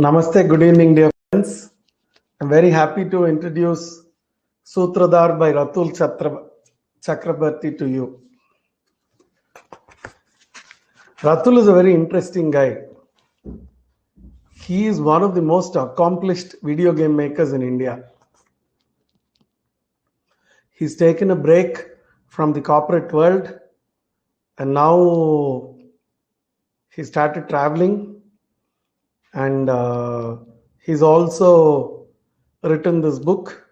Namaste, good evening, dear friends. I'm very happy to introduce Sutradhar by Ratul Chakraborty to you. Ratul is a very interesting guy. He is one of the most accomplished video game makers in India. He's taken a break from the corporate world and now he started traveling, and he's also written this book.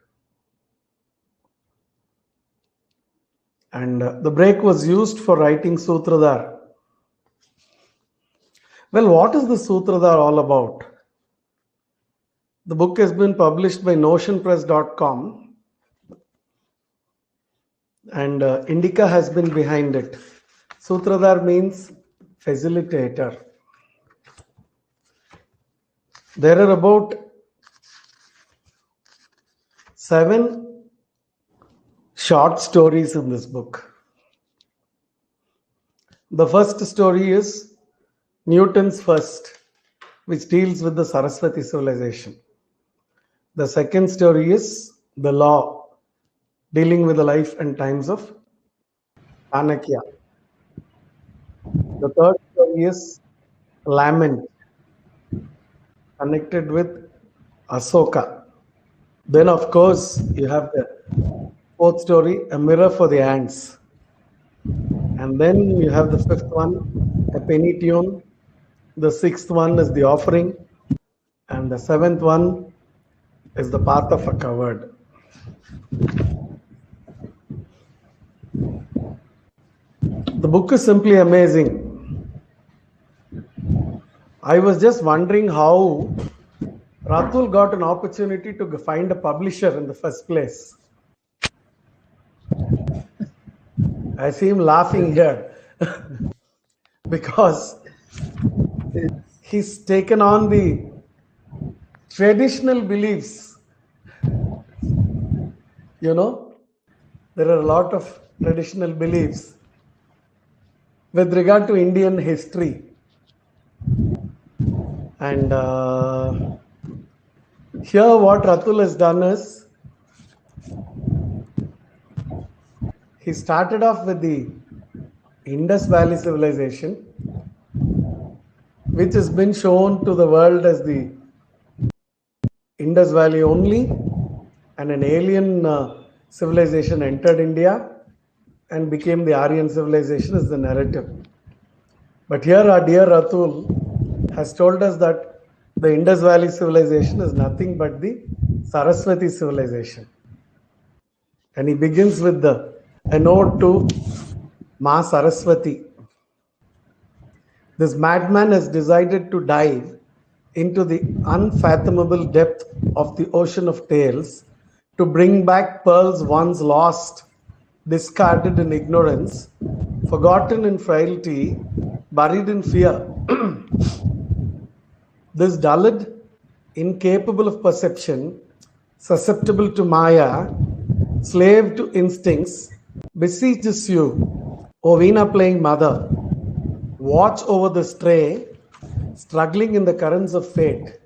And the break was used for writing Sutradhar. Well, what is the Sutradhar all about? The book has been published by notionpress.com, and Indica has been behind it. Sutradhar means facilitator. There are about 7 short stories in this book. The first story is Newton's First, which deals with the Saraswati civilization. The second story is The Law, dealing with the life and times of Chanakya. The third story is Lament, connected with Asoka. Then, of course, you have the fourth story, A Mirror for the Ants. And then you have the fifth one, A Penny Tune. The sixth one is The Offering. And the seventh one is The Path of a Coward. The book is simply amazing. I was just wondering how Ratul got an opportunity to find a publisher in the first place. I see him laughing here because he's taken on the traditional beliefs. You know, there are a lot of traditional beliefs with regard to Indian history. And here what Ratul has done is, he started off with the Indus Valley civilization, which has been shown to the world as the Indus Valley only, and an alien civilization entered India and became the Aryan civilization is the narrative. But here our dear Ratul has told us that the Indus Valley civilization is nothing but the Saraswati civilization. And he begins with an ode to Ma Saraswati. This madman has decided to dive into the unfathomable depth of the ocean of tales to bring back pearls once lost, discarded in ignorance, forgotten in frailty, buried in fear. This dullard, incapable of perception, susceptible to Maya, slave to instincts, beseeches you, O Veena-playing mother, watch over the stray, struggling in the currents of fate.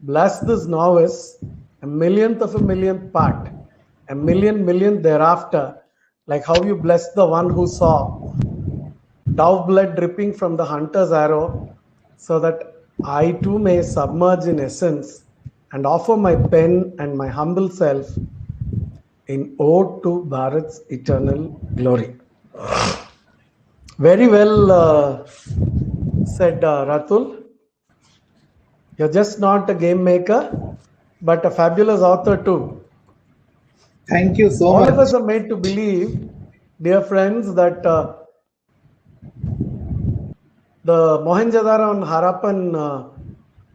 Bless this novice, a millionth of a millionth part, a millionth thereafter, like how you blessed the one who saw dove blood dripping from the hunter's arrow, so that I too may submerge in essence and offer my pen and my humble self in ode to Bharat's eternal glory. Very well said, Ratul. You're just not a game maker, but a fabulous author too. Thank you so much. All of us are made to believe, dear friends, that the Mohenjo-daro and Harappan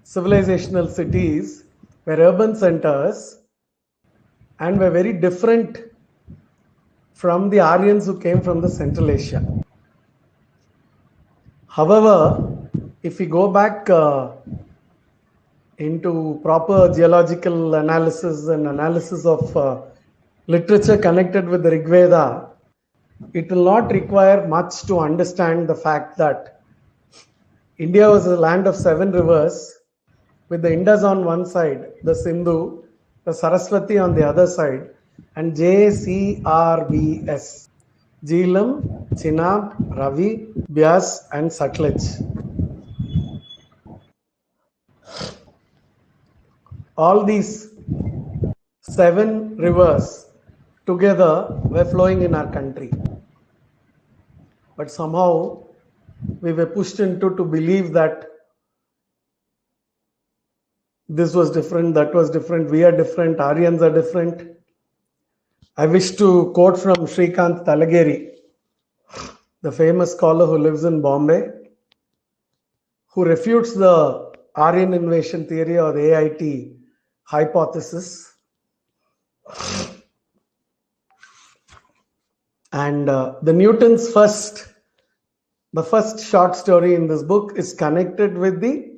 civilizational cities were urban centers and were very different from the Aryans who came from the Central Asia. However, if we go back into proper geological analysis and analysis of literature connected with the Rig Veda, it will not require much to understand the fact that India was a land of 7 rivers, with the Indus on one side, the Sindhu, the Saraswati on the other side, and JCRBS, Jhelum, Chenab, Ravi, Byas, and Sutlej. All these 7 rivers together were flowing in our country. But somehow we were pushed into to believe that this was different, that was different, we are different, Aryans are different. I wish to quote from Shrikant Talageri, the famous scholar who lives in Bombay, who refutes the Aryan invasion theory or the AIT hypothesis. And the Newton's the first short story in this book is connected with the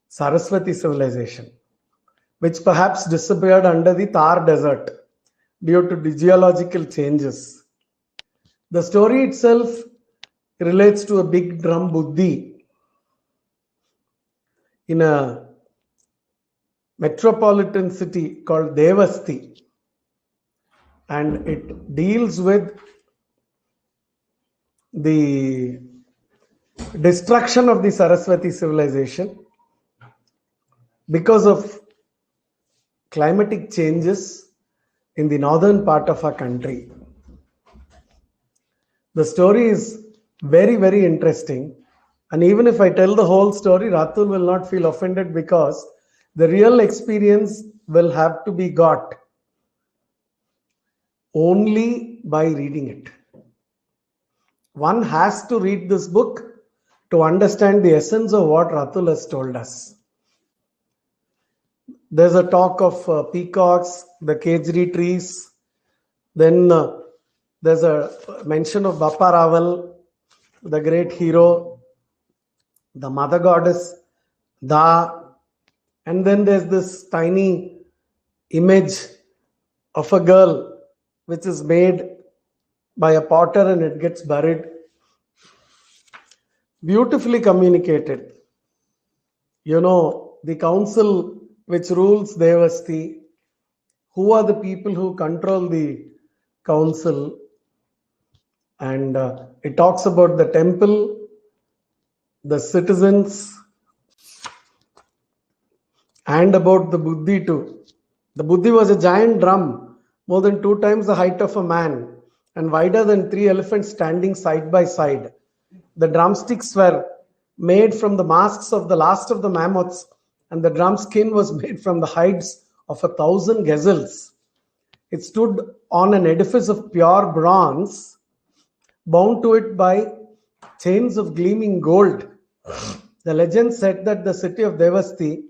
Saraswati civilization, which perhaps disappeared under the Thar desert due to the geological changes. The story itself relates to a big drum buddhi in a metropolitan city called Devasti, and it deals with the destruction of the Saraswati civilization because of climatic changes in the northern part of our country. The story is very, very interesting, and even if I tell the whole story, Ratul will not feel offended because the real experience will have to be got only by reading it. One has to read this book to understand the essence of what Ratul has told us. There's a talk of peacocks, the kejri trees, then there's a mention of Bappa Raval, the great hero, the mother goddess, Da, and then there's this tiny image of a girl which is made by a potter and it gets buried. Beautifully communicated. You know, the council which rules Devasti, who are the people who control the council, and it talks about the temple, the citizens, and about the buddhi too. The buddhi was a giant drum, more than 2 times the height of a man and wider than 3 elephants standing side by side. The drumsticks were made from the masks of the last of the mammoths, and the drum skin was made from the hides of 1,000 gazelles. It stood on an edifice of pure bronze, bound to it by chains of gleaming gold. The legend said that the city of Devasti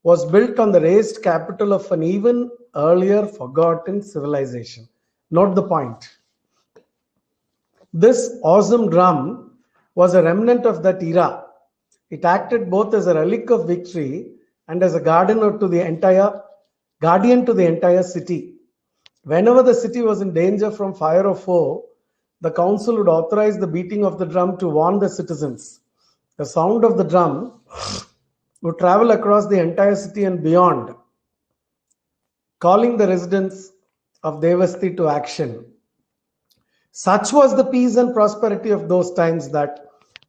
was built on the raised capital of an even earlier forgotten civilization. Note the point. This awesome drum was a remnant of that era. It acted both as a relic of victory and as a guardian to the entire city. Whenever the city was in danger from fire or foe, the council would authorize the beating of the drum to warn the citizens. The sound of the drum would travel across the entire city and beyond, calling the residents of Devasti to action. Such was the peace and prosperity of those times that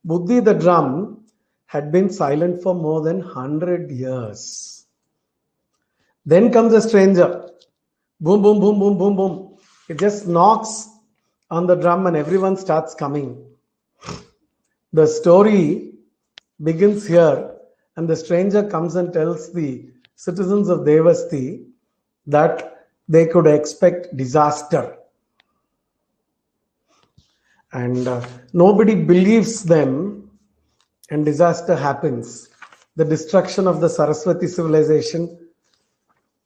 Buddhi the drum had been silent for more than 100 years. Then comes a stranger. Boom, boom, boom, boom, boom, boom. It just knocks on the drum and everyone starts coming. The story begins here, and the stranger comes and tells the citizens of Devasti that they could expect disaster. And nobody believes them, and disaster happens. The destruction of the Saraswati civilization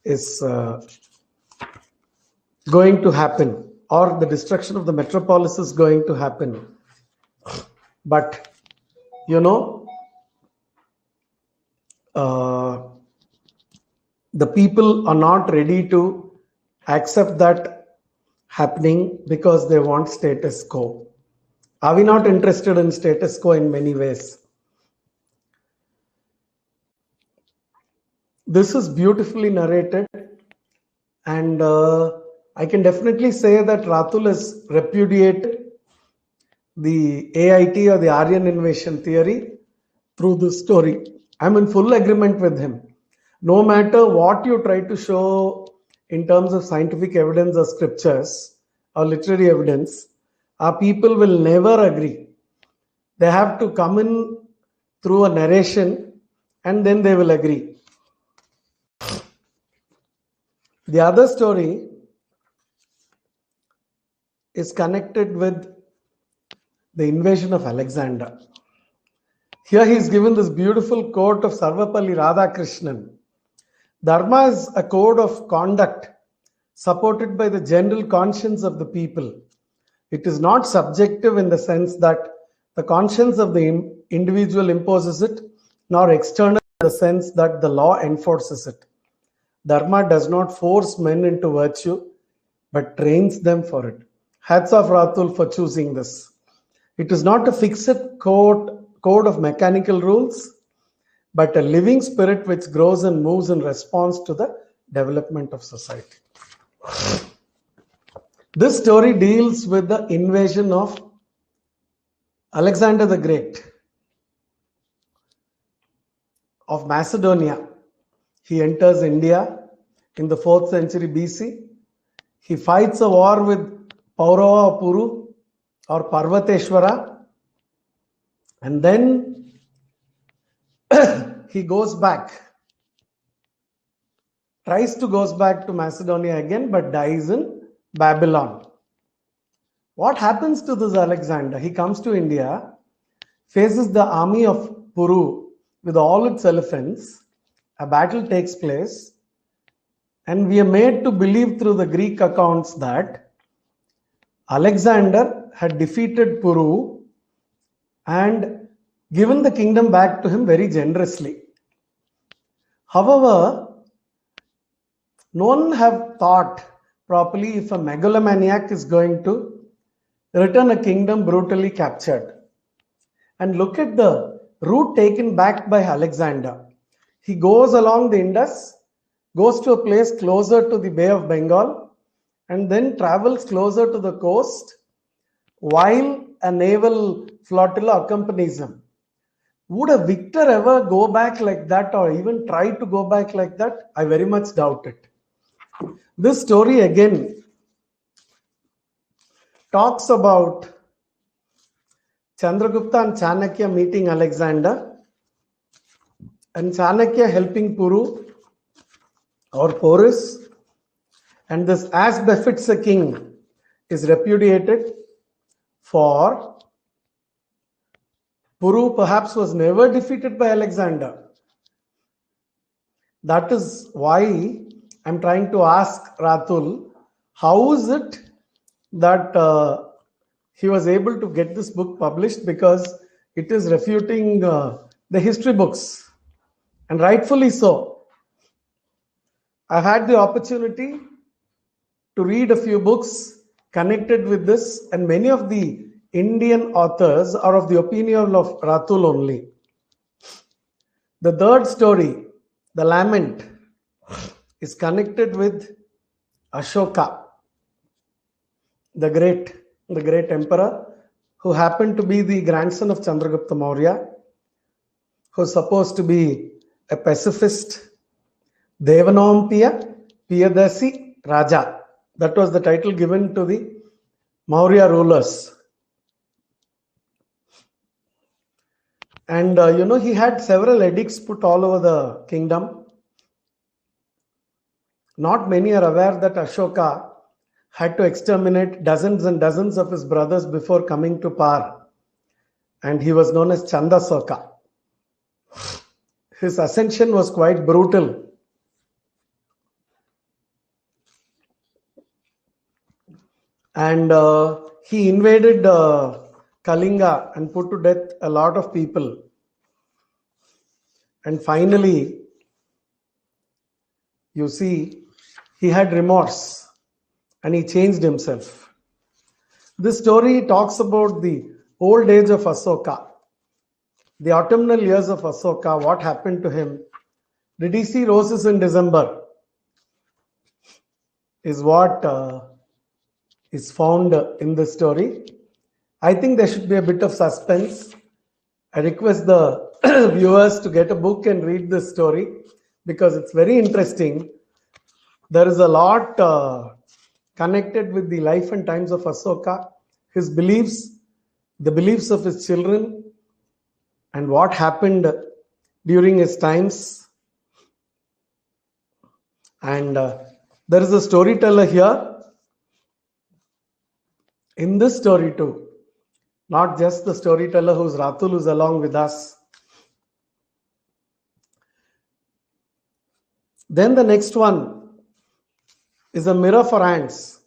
is going to happen, or the destruction of the metropolis is going to happen. But, you know, the people are not ready to accept that happening because they want status quo. Are we not interested in status quo in many ways? This is beautifully narrated, and I can definitely say that Ratul has repudiated the AIT or the Aryan invasion theory through this story. I'm in full agreement with him. No matter what you try to show in terms of scientific evidence or scriptures or literary evidence, our people will never agree. They have to come in through a narration and then they will agree. The other story is connected with the invasion of Alexander. Here he is given this beautiful quote of Sarvapalli Radhakrishnan. Dharma is a code of conduct supported by the general conscience of the people. It is not subjective in the sense that the conscience of the individual imposes it, nor external in the sense that the law enforces it. Dharma does not force men into virtue, but trains them for it. Hats off, Ratul, for choosing this. It is not a fixed code of mechanical rules, but a living spirit which grows and moves in response to the development of society. This story deals with the invasion of Alexander the Great of Macedonia. He enters India in the 4th century BC. He fights a war with Paurava or Puru or Parvateshwara, and then he goes back, tries to goes back to Macedonia again, but dies in Babylon. What happens to this Alexander? He comes to India, faces the army of Puru with all its elephants. A battle takes place, and we are made to believe through the Greek accounts that Alexander had defeated Puru and given the kingdom back to him very generously. However, no one have thought properly if a megalomaniac is going to return a kingdom brutally captured. And look at the route taken back by Alexander. He goes along the Indus, goes to a place closer to the Bay of Bengal, and then travels closer to the coast while a naval flotilla accompanies him. Would a victor ever go back like that or even try to go back like that? I very much doubt it. This story again talks about Chandragupta and Chanakya meeting Alexander and Chanakya helping Puru or Porus, and this as befits a king is repudiated, for Puru perhaps was never defeated by Alexander. That is why I'm trying to ask Ratul, how is it that he was able to get this book published? Because it is refuting the history books, and rightfully so. I've had the opportunity to read a few books connected with this, and many of the Indian authors are of the opinion of Ratul only. The third story, The Lament, is connected with Ashoka, the great emperor, who happened to be the grandson of Chandragupta Maurya, who's supposed to be a pacifist. Devanompiya Piyadasi Raja. That was the title given to the Maurya rulers. And he had several edicts put all over the kingdom. Not many are aware that Ashoka had to exterminate dozens and dozens of his brothers before coming to power. And he was known as Chandasoka. His ascension was quite brutal. And he invaded Kalinga and put to death a lot of people. And finally, you see, he had remorse and he changed himself. This story talks about the old age of Asoka, the autumnal years of Asoka, what happened to him, Did he see roses in December? Is what is found in the story. I think there should be a bit of suspense. I request the viewers to get a book and read this story because it's very interesting. There is a lot connected with the life and times of Asoka, his beliefs, the beliefs of his children, and what happened during his times. And there is a storyteller here in this story too. Not just the storyteller who's Ratul, who's along with us. Then the next one is a mirror for ants.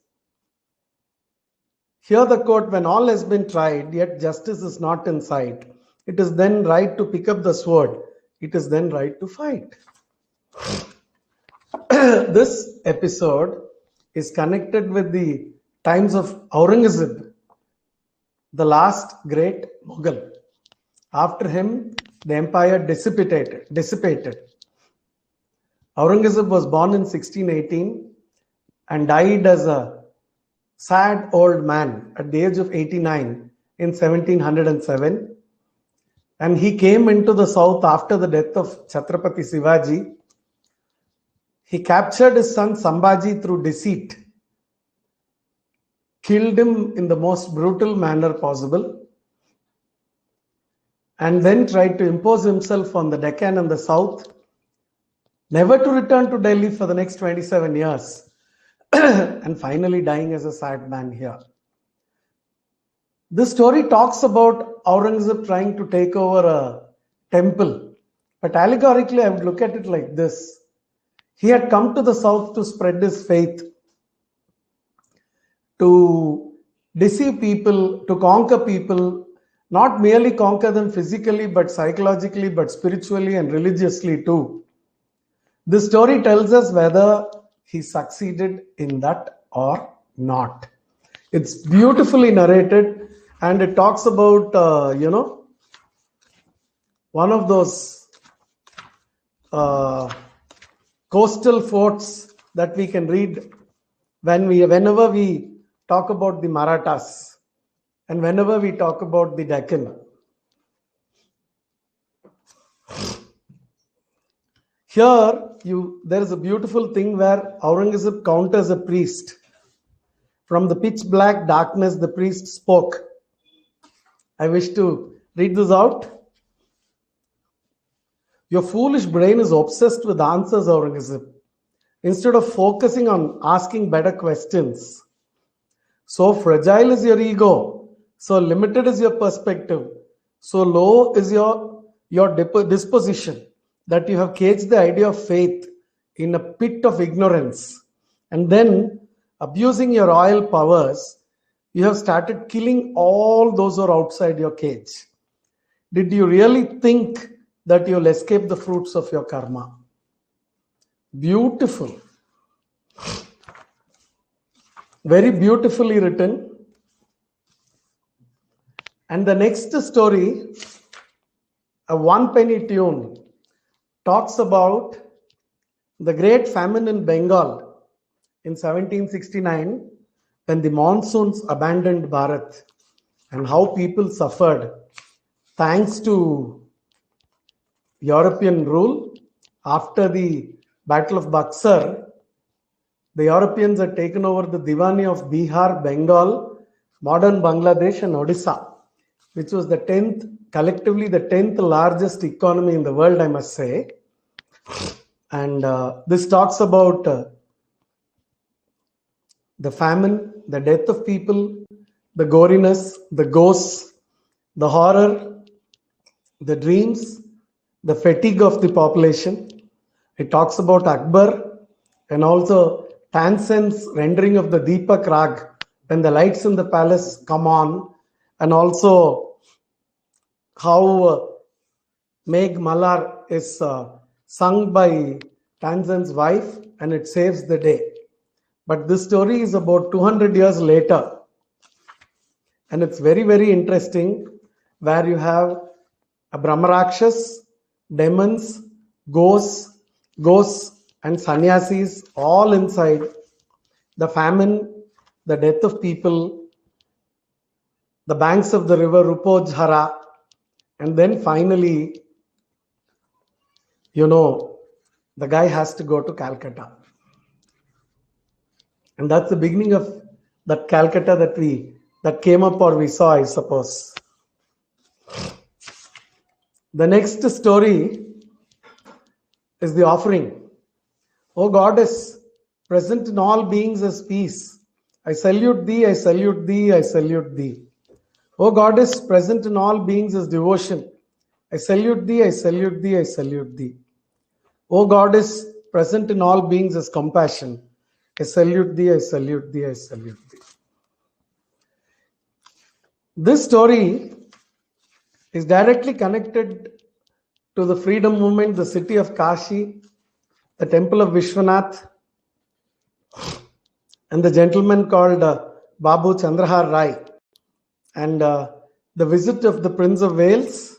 Here the quote, when all has been tried, yet justice is not in sight. It is then right to pick up the sword. It is then right to fight. This episode is connected with the times of Aurangzeb, the last great Mughal. After him, the empire dissipated. Aurangzeb was born in 1618 and died as a sad old man at the age of 89 in 1707. And he came into the south after the death of Chhatrapati Shivaji. He captured his son Sambhaji through deceit, killed him in the most brutal manner possible, and then tried to impose himself on the Deccan and the south, never to return to Delhi for the next 27 years, and finally dying as a sad man here. This story talks about Aurangzeb trying to take over a temple, but allegorically I would look at it like this. He had come to the south to spread his faith, to deceive people, to conquer people, not merely conquer them physically, but psychologically, but spiritually and religiously too. This story tells us whether he succeeded in that or not. It's beautifully narrated, and it talks about, one of those coastal forts that we can read whenever we talk about the Marathas and whenever we talk about the Deccan. Here, there is a beautiful thing where Aurangzeb counters a priest. From the pitch black darkness, the priest spoke. I wish to read this out. Your foolish brain is obsessed with answers, Aurangzeb, instead of focusing on asking better questions. So fragile is your ego, so limited is your perspective, so low is your disposition, that you have caged the idea of faith in a pit of ignorance. And then, abusing your royal powers, you have started killing all those who are outside your cage. Did you really think that you'll escape the fruits of your karma? Beautiful. Very beautifully written. And the next story, a one penny tune, talks about the great famine in Bengal in 1769 when the monsoons abandoned Bharat and how people suffered thanks to European rule. After the Battle of Buxar, the Europeans had taken over the Diwani of Bihar, Bengal, modern Bangladesh and Odisha, which was collectively the 10th largest economy in the world, I must say. And this talks about the famine, the death of people, the goriness, the ghosts, the horror, the dreams, the fatigue of the population. It talks about Akbar and also Tansen's rendering of the Deepak Rag when the lights in the palace come on, and also how Megh Malar is sung by Tansen's wife and it saves the day. But this story is about 200 years later, and it's very, very interesting, where you have a Brahmarakshas, demons, ghosts, ghosts and sannyasis all inside, the famine, the death of people, the banks of the river Rupojhara, and then finally, the guy has to go to Calcutta. And that's the beginning of that Calcutta that came up or we saw, I suppose. The next story is the offering. O goddess, present in all beings as peace, I salute thee, I salute thee, I salute thee. O goddess, present in all beings as devotion, I salute thee, I salute thee, I salute thee. O goddess, present in all beings as compassion, I salute thee, I salute thee, I salute thee. This story is directly connected to the freedom movement, the city of Kashi, the temple of Vishwanath, and the gentleman called Babu Chandrahar Rai, and the visit of the Prince of Wales,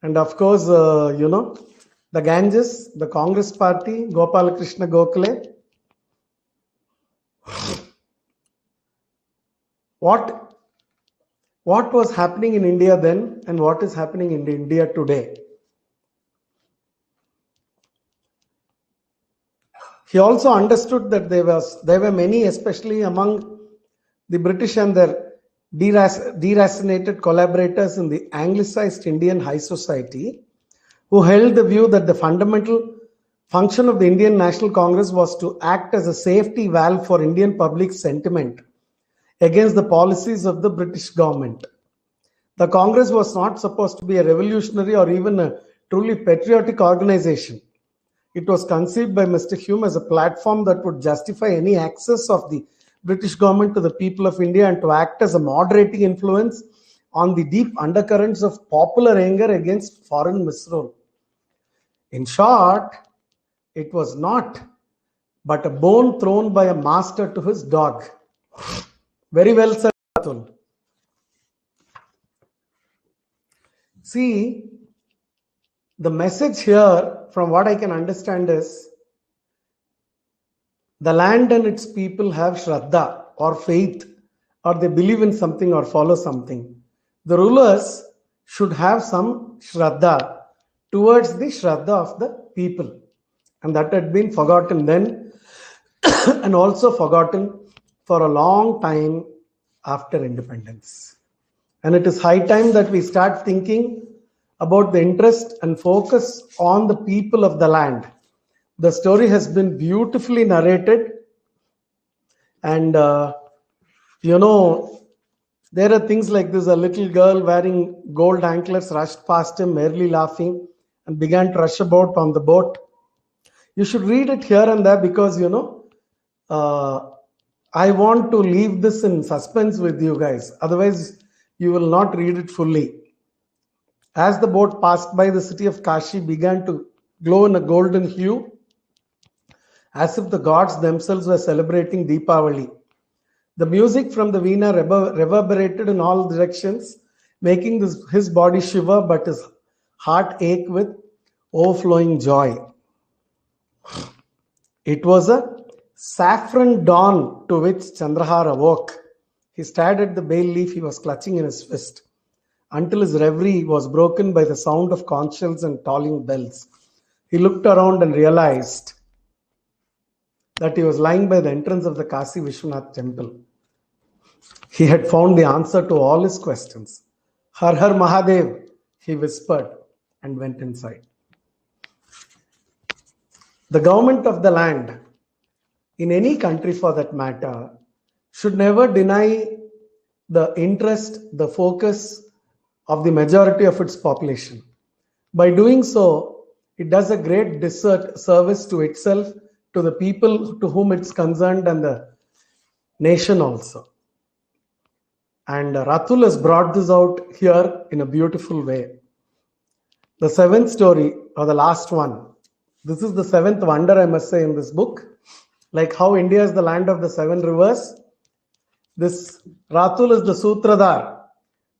and of course, the Ganges, the Congress Party, Gopala Krishna Gokhale. What was happening in India then and what is happening in India today? He also understood that there were many, especially among the British and their deracinated collaborators in the Anglicized Indian high society, who held the view that the fundamental function of the Indian National Congress was to act as a safety valve for Indian public sentiment against the policies of the British government. The Congress was not supposed to be a revolutionary or even a truly patriotic organization. It was conceived by Mr. Hume as a platform that would justify any access of the British government to the people of India and to act as a moderating influence on the deep undercurrents of popular anger against foreign misrule. In short, it was not but a bone thrown by a master to his dog. Very well said, Ratul. See, the message here, from what I can understand, is the land and its people have Shraddha or faith, or they believe in something or follow something. The rulers should have some Shraddha towards the Shraddha of the people. And that had been forgotten then and also forgotten for a long time after independence. And it is high time that we start thinking about the interest and focus on the people of the land. The story has been beautifully narrated, and there are things like this. A little girl wearing gold anklets rushed past him, merrily laughing, and began to rush about on the boat. You should read it here and there because, I want to leave this in suspense with you guys. Otherwise, you will not read it fully. As the boat passed by, the city of Kashi began to glow in a golden hue, as if the gods themselves were celebrating Deepavali. The music from the veena reverberated in all directions, making his body shiver, but his heart ache with overflowing joy. It was a saffron dawn to which Chandrahar awoke. He stared at the bay leaf he was clutching in his fist, until his reverie was broken by the sound of conch shells and tolling bells. He looked around and realized that he was lying by the entrance of the Kasi Vishwanath temple. He had found the answer to all his questions. Har Har Mahadev, he whispered and went inside. The government of the land, in any country for that matter, should never deny the interest, the focus of the majority of its population. By doing so, it does a great disservice to itself, to the people to whom it's concerned, and the nation also. And Ratul has brought this out here in a beautiful way. The seventh story, or the last one, this is the seventh wonder, I must say, in this book. Like how India is the land of the seven rivers, this Ratul is the Sutradhar,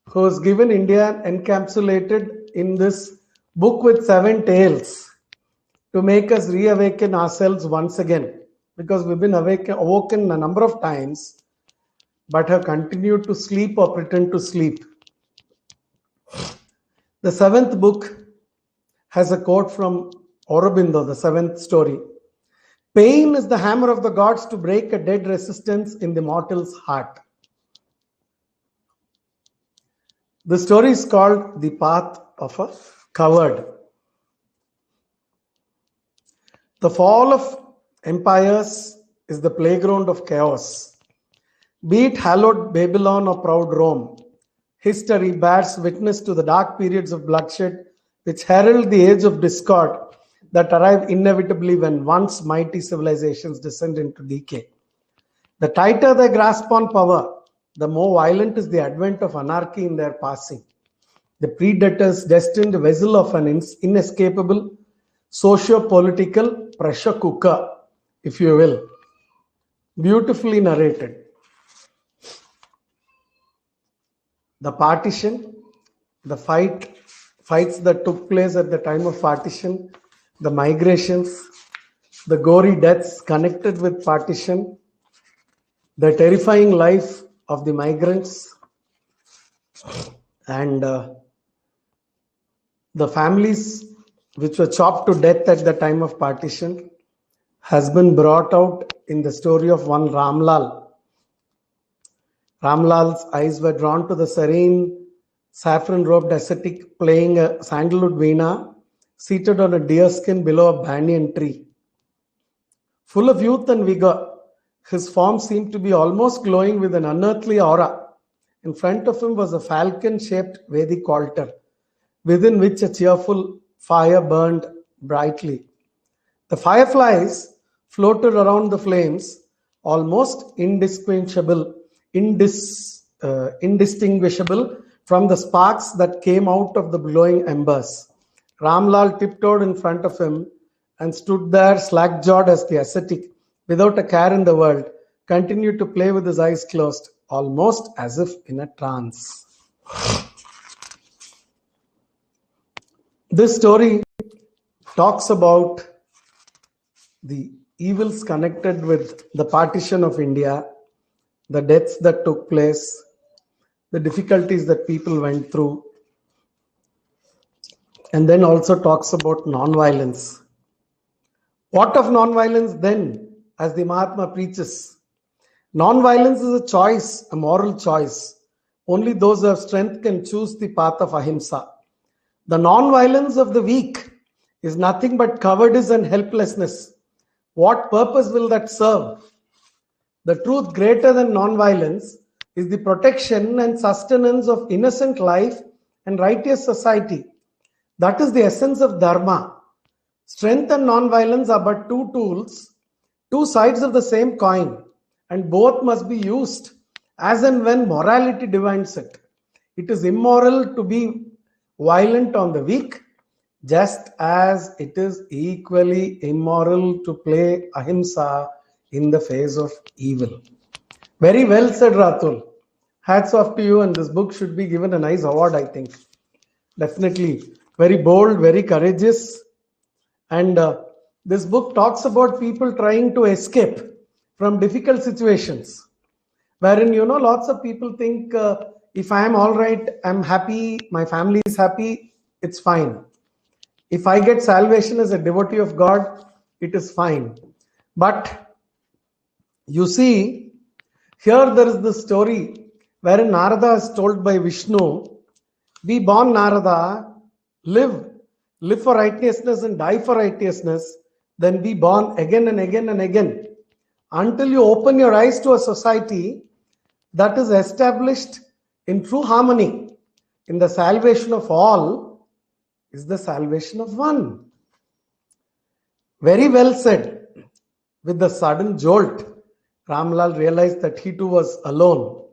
who is given India encapsulated in this book with seven tales. to make us reawaken ourselves once again, because we've been awoken a number of times but have continued to sleep or pretend to sleep. The seventh book has a quote from Aurobindo, the seventh story. Pain is the hammer of the gods to break a dead resistance in the mortal's heart. The story is called The Path of a Coward. The fall of empires is the playground of chaos. Be it hallowed Babylon or proud Rome, history bears witness to the dark periods of bloodshed which herald the age of discord that arrive inevitably when once mighty civilizations descend into decay. The tighter they grasp on power, the more violent is the advent of anarchy in their passing. The predator's destined vessel of an inescapable socio-political pressure cooker, if you will. Beautifully narrated. The partition, the fights that took place at the time of partition, the migrations, the gory deaths connected with partition, the terrifying life of the migrants, and the families which were chopped to death at the time of partition has been brought out in the story of one Ramlal. Ramlal's eyes were drawn to the serene, saffron-robed ascetic playing a sandalwood veena, seated on a deerskin below a banyan tree. Full of youth and vigor, his form seemed to be almost glowing with an unearthly aura. In front of him was a falcon-shaped Vedic altar, within which a cheerful fire burned brightly. The fireflies floated around the flames, almost indistinguishable from the sparks that came out of the glowing embers. Ramlal tiptoed in front of him and stood there slack-jawed as the ascetic, without a care in the world, continued to play with his eyes closed, almost as if in a trance. This story talks about the evils connected with the partition of India, the deaths that took place, the difficulties that people went through, and then also talks about non-violence. What of non-violence then, as the Mahatma preaches? Non-violence is a choice, a moral choice. Only those who have strength can choose the path of ahimsa. The non-violence of the weak is nothing but cowardice and helplessness. What purpose will that serve? The truth greater than non-violence is the protection and sustenance of innocent life and righteous society. That is the essence of dharma. Strength and non-violence are but two tools, two sides of the same coin, and both must be used as and when morality demands it. It is immoral to be violent on the weak, just as it is equally immoral to play ahimsa in the face of evil. Very well said, Ratul. Hats off to you, and this book should be given a nice award, I think. Definitely. Very bold, very courageous. And this book talks about people trying to escape from difficult situations, wherein, lots of people think if I am all right, I'm happy, my family is happy, it's fine. If I get salvation as a devotee of God, it is fine. But you see, here there is the story wherein Narada is told by Vishnu, be born Narada, live for righteousness and die for righteousness, then be born again and again and again, until you open your eyes to a society that is established in true harmony. In the salvation of all is the salvation of one. Very well said. With the sudden jolt, Ramlal realized that he too was alone.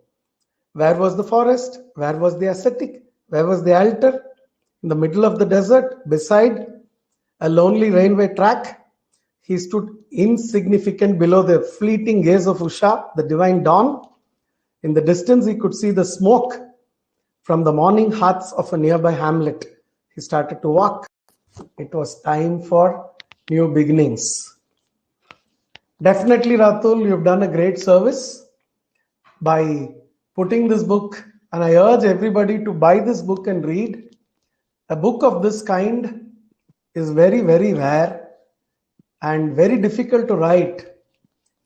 Where was the forest? Where was the ascetic? Where was the altar? In the middle of the desert, beside a lonely railway track, he stood insignificant below the fleeting gaze of Usha, the divine dawn. In the distance, he could see the smoke from the morning hearths of a nearby hamlet. He started to walk. It was time for new beginnings. Definitely, Ratul, you've done a great service by putting this book, and I urge everybody to buy this book and read. A book of this kind is very, very rare and very difficult to write.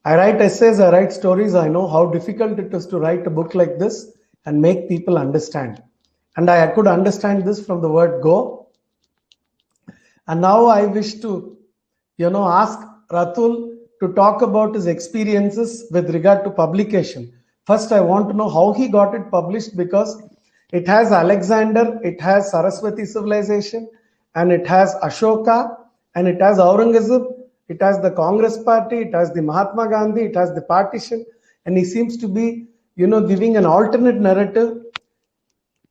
I write essays, I write stories. I know how difficult it is to write a book like this and make people understand. And I could understand this from the word go. And now I wish to, ask Ratul to talk about his experiences with regard to publication. First, I want to know how he got it published because it has Alexander, it has Saraswati civilization, and it has Ashoka, and it has Aurangzeb, it has the Congress party, it has the Mahatma Gandhi, it has the partition, and he seems to be, giving an alternate narrative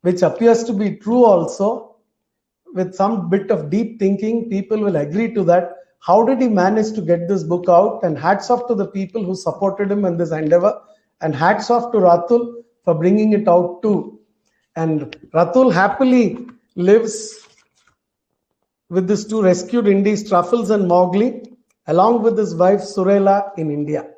which appears to be true also. With some bit of deep thinking, people will agree to that. How did he manage to get this book out? And hats off to the people who supported him in this endeavor. And hats off to Ratul for bringing it out too. And Ratul happily lives with his two rescued indies, Truffles and Mowgli, along with his wife Surela in India.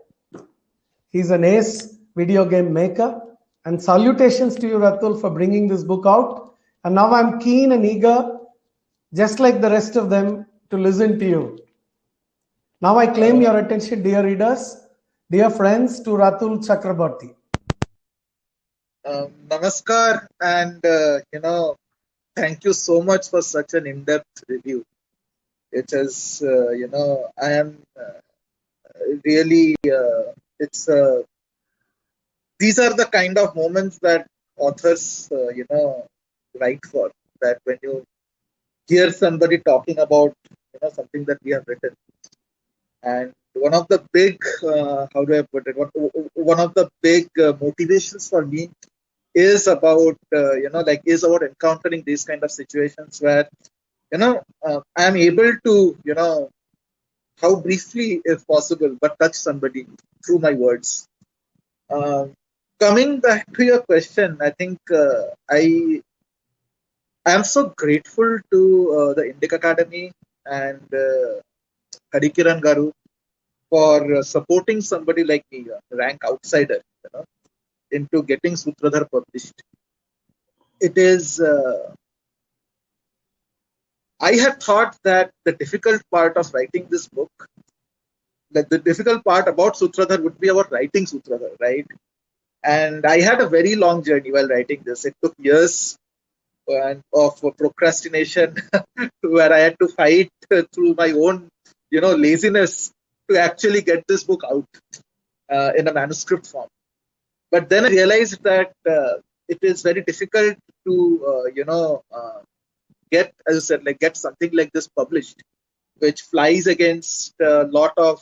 He's an ace video game maker. And salutations to you, Ratul, for bringing this book out. And now I'm keen and eager, just like the rest of them, to listen to you. Now I claim your attention, dear readers, dear friends, to Ratul Chakraborty. Namaskar, and thank you so much for such an in-depth review. It is, I am really. It's these are the kind of moments that authors, write for. That when you hear somebody talking about, something that we have written, and one of the big, how do I put it? One of the big motivations for me is about is about encountering these kind of situations where I am able to how briefly if possible but touch somebody through my words. Coming back to your question, I think I am so grateful to the Indic Academy and Harikiran Garu for supporting somebody like me, rank outsider, into getting Sutradhar published. It is, I had thought that the difficult part of writing this book, like the difficult part about Sutradhar would be about writing Sutradhar, right? And I had a very long journey while writing this. It took years of procrastination where I had to fight through my own, laziness to actually get this book out in a manuscript form. But then I realized that it is very difficult to, get, as I said, like get something like this published, which flies against a lot of,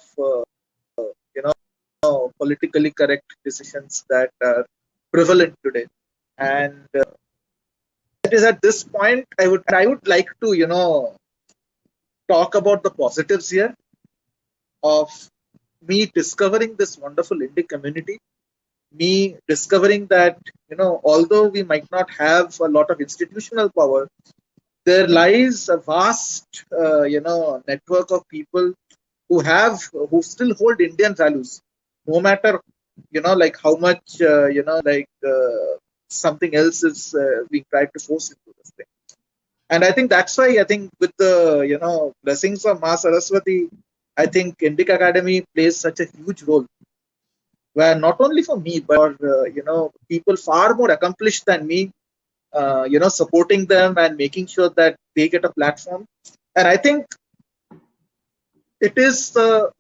politically correct decisions that are prevalent today. And it is at this point I would like to, talk about the positives here of me discovering this wonderful indie community, me discovering that although we might not have a lot of institutional power, there lies a vast network of people who still hold Indian values, no matter like how much something else is being tried to force into this thing. And I think that's why I think with the blessings of Ma Saraswati, I think Indic Academy plays such a huge role, where not only for me but for people far more accomplished than me, supporting them and making sure that they get a platform. And I think it is the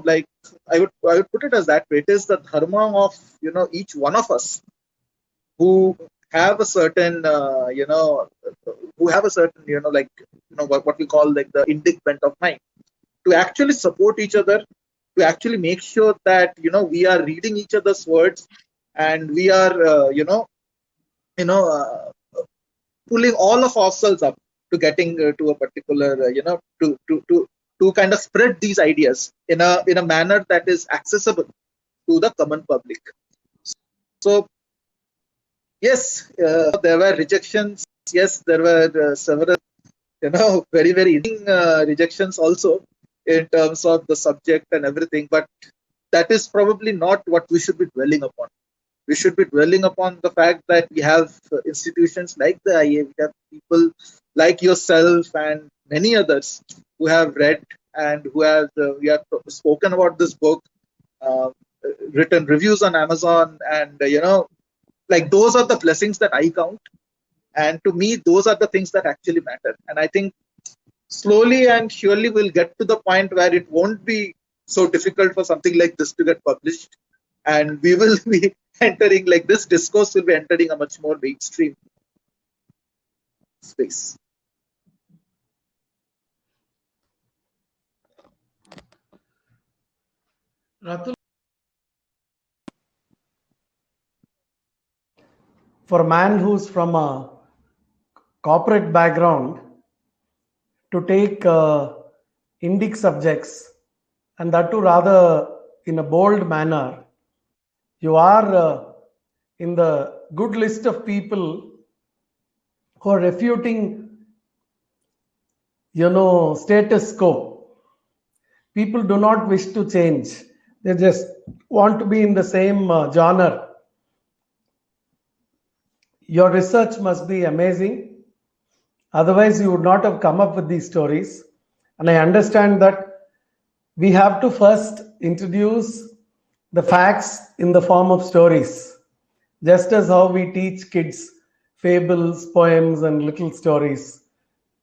like I would put it as that way. It is the dharma of each one of us who have a certain what we call like the indic bent of mind, to actually support each other, to actually make sure that we are reading each other's words, and we are pulling all of ourselves up to getting to a particular to kind of spread these ideas in a manner that is accessible to the common public. So yes, there were rejections. Yes, there were several very rejections also. in terms of the subject and everything, but that is probably not what we should be dwelling upon. We should be dwelling upon the fact that we have institutions like the IA, we have people like yourself and many others who have read and who have we have spoken about this book, uh, written reviews on Amazon, and like those are the blessings that I count. And to me, those are the things that actually matter. And I think slowly and surely we'll get to the point where it won't be so difficult for something like this to get published, and we will be entering, like, this discourse will be entering a much more mainstream space. Ratul, for a man who's from a corporate background to take Indic subjects, and that too rather in a bold manner, you are in the good list of people who are refuting, status quo. People do not wish to change. They just want to be in the same genre. Your research must be amazing. Otherwise, you would not have come up with these stories. And I understand that we have to first introduce the facts in the form of stories, just as how we teach kids fables, poems, and little stories.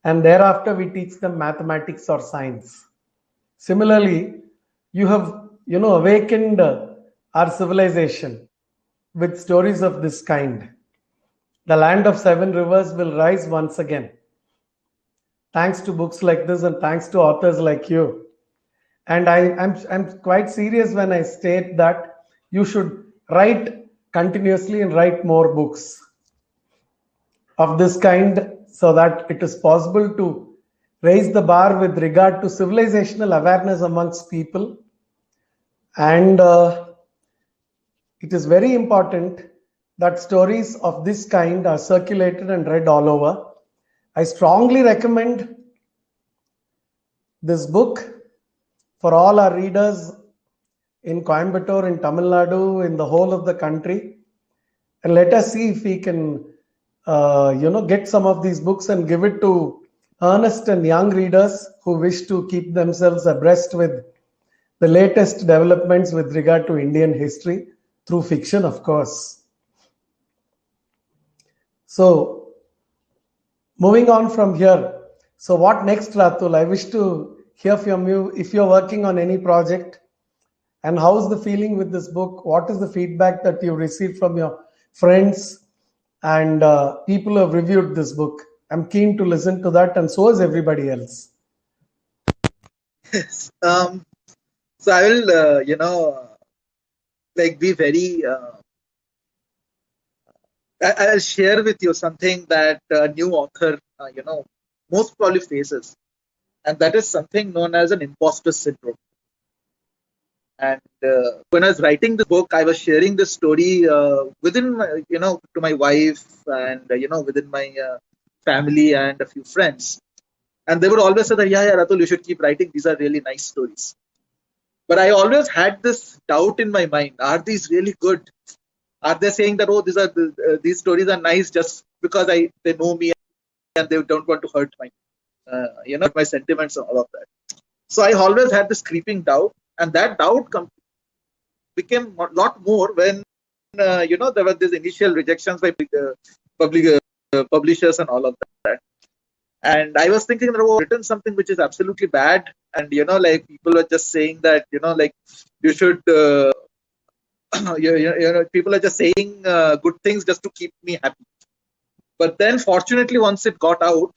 And thereafter, we teach them mathematics or science. Similarly, you have, awakened our civilization with stories of this kind. The land of seven rivers will rise once again. Thanks to books like this and thanks to authors like you. And I'm quite serious when I state that you should write continuously and write more books of this kind, so that it is possible to raise the bar with regard to civilizational awareness amongst people. And it is very important that stories of this kind are circulated and read all over. I strongly recommend this book for all our readers in Coimbatore, in Tamil Nadu, in the whole of the country. And let us see if we can, get some of these books and give it to earnest and young readers who wish to keep themselves abreast with the latest developments with regard to Indian history through fiction, of course. So, moving on from here. So, what next, Ratul? I wish to hear from you if you're working on any project, and how's the feeling with this book? What is the feedback that you received from your friends and people who have reviewed this book? I'm keen to listen to that, and so is everybody else. So I will, be very. I'll share with you something that a new author, most probably faces, and that is something known as an imposter syndrome. And when I was writing the book, I was sharing this story within, to my wife and within my family and a few friends, and they would always say that, yeah, Ratul, you should keep writing. These are really nice stories. But I always had this doubt in my mind: are these really good? Are they saying that, oh, these stories are nice just because they know me and they don't want to hurt my my sentiments and all of that? So I always had this creeping doubt, and that doubt became a lot more when there were these initial rejections by publishers and all of that. And I was thinking that, oh, I've written something which is absolutely bad, and people are just saying that you should. People are just saying good things just to keep me happy. But then, fortunately, once it got out,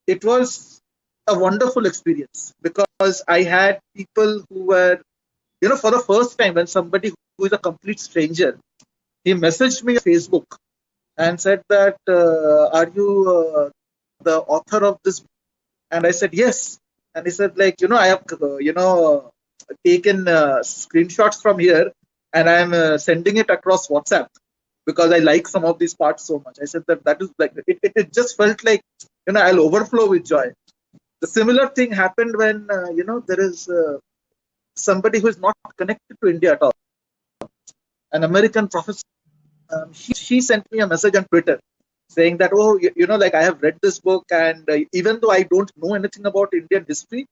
it was a wonderful experience, because I had people who were, for the first time, when somebody who is a complete stranger, he messaged me on Facebook and said that, are you the author of this? And I said, yes. And he said, I have, taken screenshots from here, and I'm sending it across WhatsApp because I like some of these parts so much. I said that is it just felt like, I'll overflow with joy. The similar thing happened when there is somebody who is not connected to India at all, an American professor. She sent me a message on Twitter saying that, oh, like I have read this book, and even though I don't know anything about Indian history,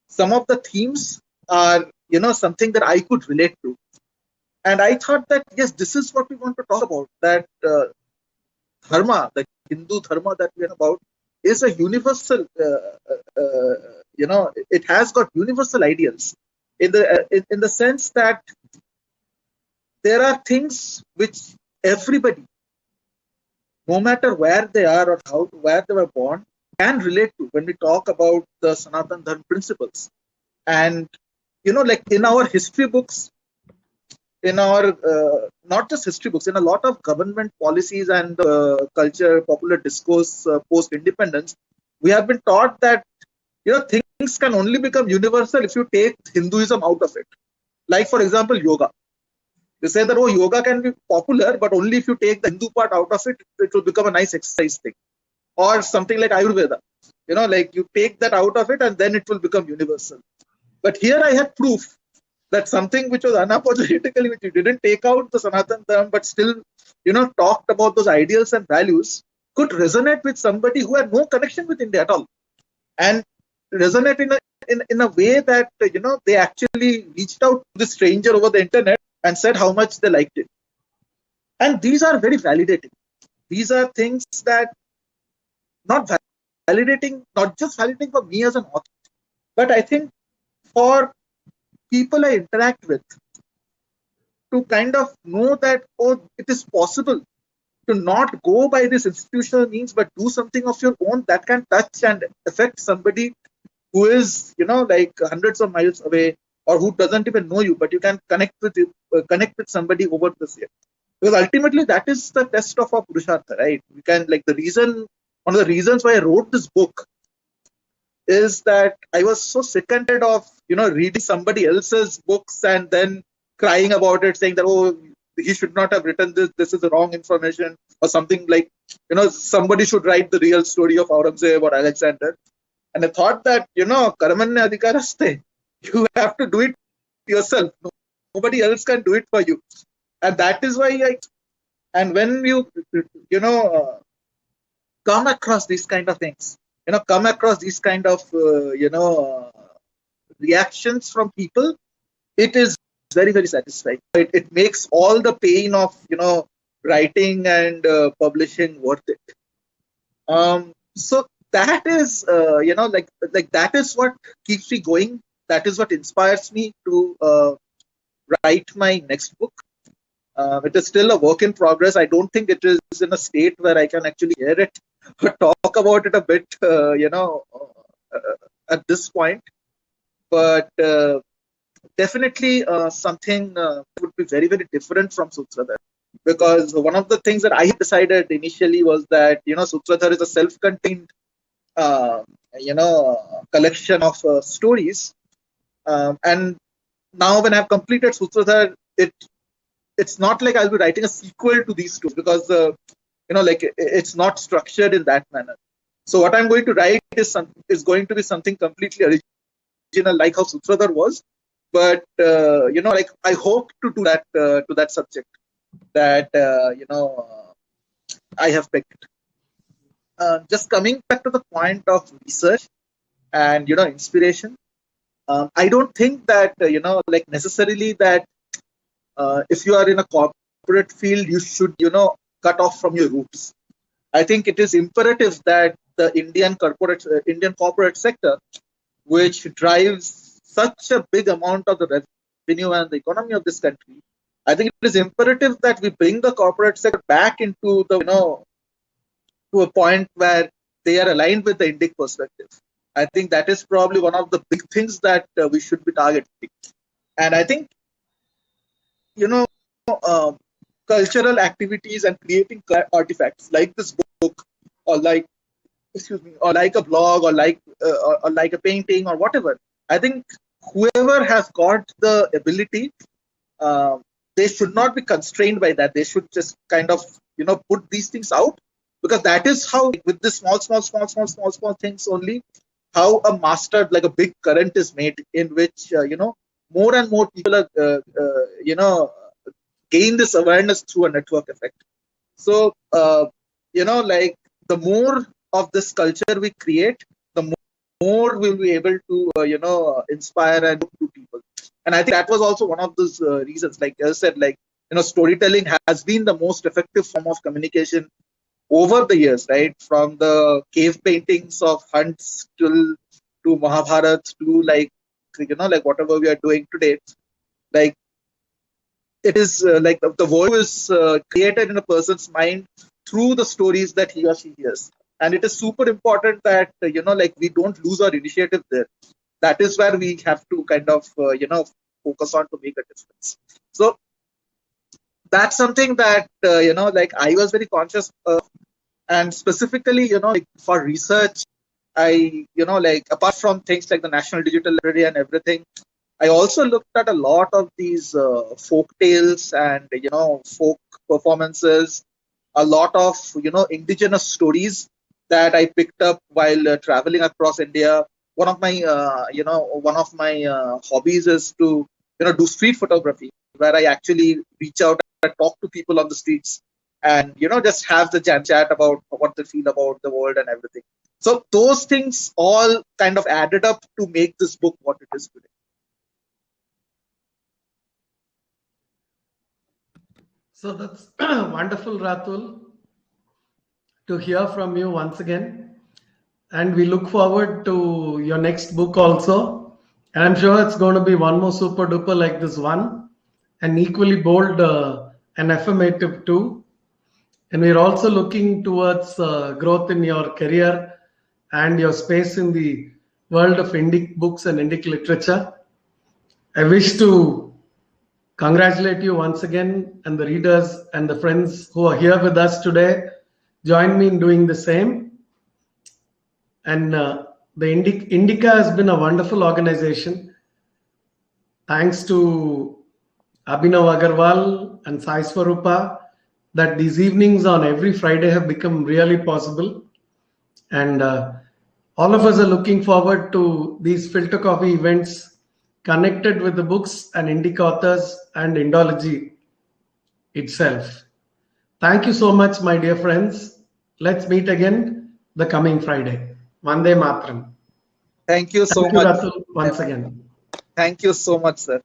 some of the themes are, something that I could relate to. And I thought that, yes, this is what we want to talk about, that dharma, the Hindu dharma that we are about, is a universal, it has got universal ideals in the sense that there are things which everybody, no matter where they are or where they were born, can relate to when we talk about the Sanatan Dharma principles. And, like in our history books, in our, not just history books, in a lot of government policies and culture, popular discourse post-independence, we have been taught that, things can only become universal if you take Hinduism out of it. Like, for example, yoga. They say that, oh, yoga can be popular, but only if you take the Hindu part out of it, it will become a nice exercise thing. Or something like Ayurveda. Like you take that out of it and then it will become universal. But here I had proof that something which was unapologetically, which you didn't take out the Sanatan Dharma, but still, talked about those ideals and values, could resonate with somebody who had no connection with India at all. And resonate in a way that, they actually reached out to the stranger over the internet and said how much they liked it. And these are very validating. These are things that not just validating for me as an author, but I think for people I interact with, to kind of know that, oh, it is possible to not go by this institutional means, but do something of your own that can touch and affect somebody who is, like hundreds of miles away, or who doesn't even know you, but you can connect with somebody over this year. Because ultimately that is the test of our Purushartha, right? We can, like, one of the reasons why I wrote this book is that I was so sick and tired of, reading somebody else's books and then crying about it, saying that, oh, he should not have written this is the wrong information, or something like, somebody should write the real story of Aurangzeb or Alexander. And I thought that, Karmanya Adhikaraste, you have to do it yourself. Nobody else can do it for you. And that is why and when you, come across these kind of things, come across these kind of, reactions from people, it is very, very satisfying. It makes all the pain of, writing and publishing worth it. So that is, like that is what keeps me going. That is what inspires me to write my next book. It is still a work in progress. I don't think it is in a state where I can actually hear it or talk about it a bit, at this point. But definitely something would be very, very different from Sutradhar. Because one of the things that I decided initially was that, Sutradhar is a self-contained, collection of stories. And now when I've completed Sutradhar, it's not like I'll be writing a sequel to these stories, because like it's not structured in that manner. So what I'm going to write is going to be something completely original, like how Sutradhar was. But like I hope to do that to that subject that I have picked. Just coming back to the point of research and inspiration, I don't think that like necessarily that if you are in a corporate field, you should, cut off from your roots. I think it is imperative that the Indian corporate sector, which drives such a big amount of the revenue and the economy of this country, I think it is imperative that we bring the corporate sector back into the, to a point where they are aligned with the Indic perspective. I think that is probably one of the big things that we should be targeting. And I think, cultural activities and creating artifacts like this book, or like, or like a blog, or like a painting, or whatever. I think whoever has got the ability, they should not be constrained by that. They should just kind of, put these things out, because that is how, with the small things only, how a master, like a big current is made, in which more and more people are gain this awareness through a network effect. So like the more of this culture we create, the more we'll be able to inspire and to people. And I think that was also one of those reasons, like I said, like storytelling has been the most effective form of communication over the years, right? From the cave paintings of hunts to Mahabharat to like like whatever we are doing today. Like it is like the world is created in a person's mind through the stories that he or she hears, and it is super important that like we don't lose our initiative there. That is where we have to kind of focus on to make a difference. So that's something that like I was very conscious of. And specifically like for research, I like apart from things like the National Digital Library and everything, I also looked at a lot of these folk tales and folk performances, a lot of indigenous stories that I picked up while traveling across India. One of my hobbies is to do street photography, where I actually reach out and talk to people on the streets, and just have the chat about what they feel about the world and everything. So those things all kind of added up to make this book what it is today. So that's wonderful, Ratul, to hear from you once again. And we look forward to your next book also. And I'm sure it's going to be one more super duper like this one, and equally bold and affirmative too. And we're also looking towards growth in your career and your space in the world of Indic books and Indic literature. I wish to congratulate you once again, and the readers and the friends who are here with us today join me in doing the same. And the Indica has been a wonderful organization. Thanks to Abhinav Agarwal and Sai Swarupa, that these evenings on every Friday have become really possible. And all of us are looking forward to these filter coffee events connected with the books and Indic authors and Indology itself. Thank you so much, my dear friends. Let's meet again the coming Friday. Vande Matram. Thank you so Thank you, much. Ratul, once again. Thank you so much, sir.